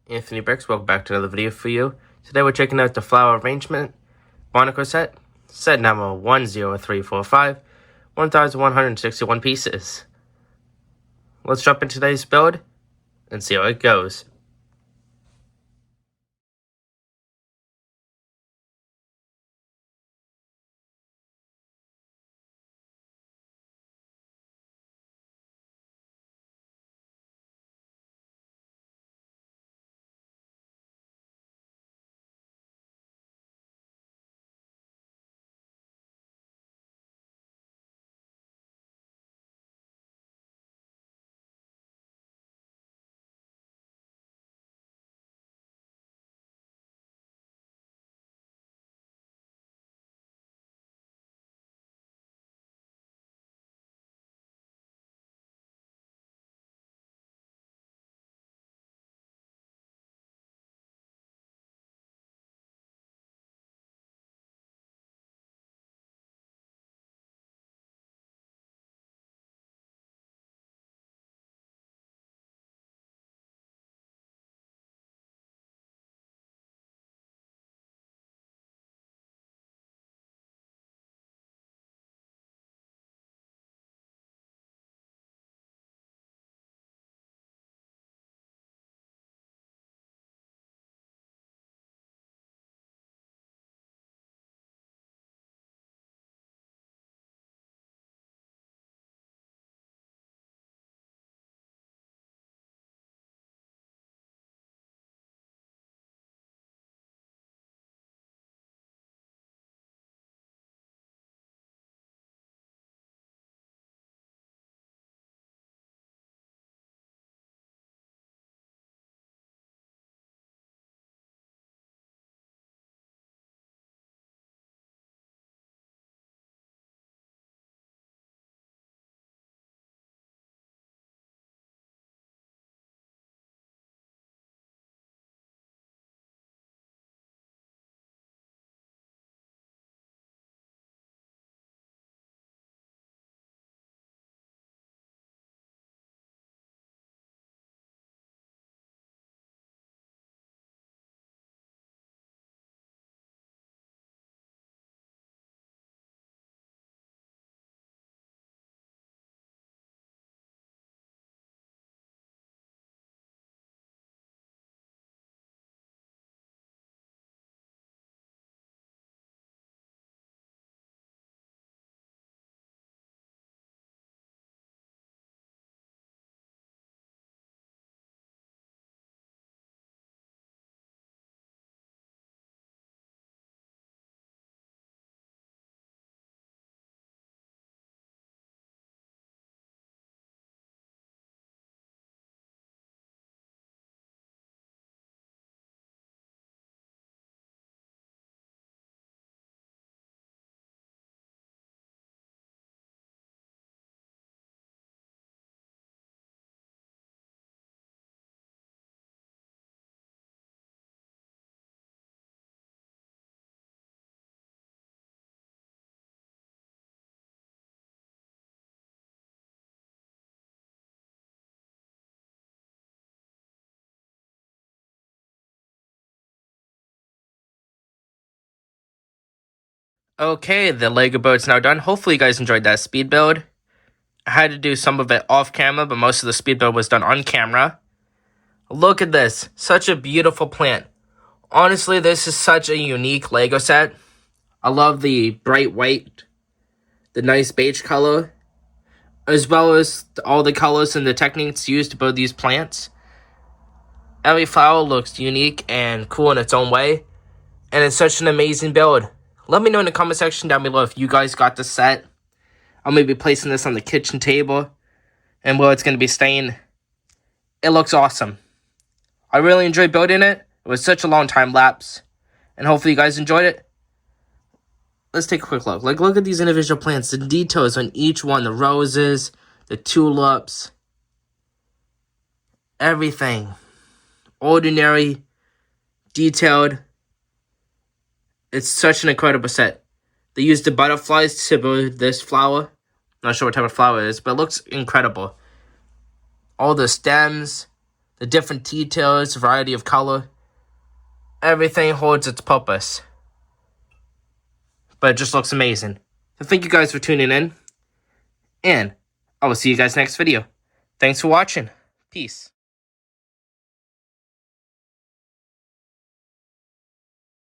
Anthony Bricks, welcome back to another video for you. Today we're checking out the flower arrangement Botanicals set number 10345, 1,161 pieces. Let's jump into today's build and see how it goes. Okay, the Lego build's now done. Hopefully you guys enjoyed that speed build. I had to do some of it off camera, but most of the speed build was done on camera. Look at this. Such a beautiful plant. Honestly, this is such a unique Lego set. I love the bright white, the nice beige color, as well as all the colors and the techniques used to build these plants. Every flower looks unique and cool in its own way, and it's such an amazing build. Let me know in the comment section down below if you guys got the set. I'm going to be placing this on the kitchen table and where it's going to be staying. It looks awesome. I really enjoyed building it. It was such a long time lapse, and hopefully you guys enjoyed it. Let's take a quick look. Look at these individual plants, the details on each one, the roses, the tulips, everything. Ordinary, detailed. It's such an incredible set. They used the butterflies to build this flower. Not sure what type of flower it is, but it looks incredible. All the stems, the different details, variety of color. Everything holds its purpose. But it just looks amazing. So thank you guys for tuning in. And I will see you guys next video. Thanks for watching. Peace.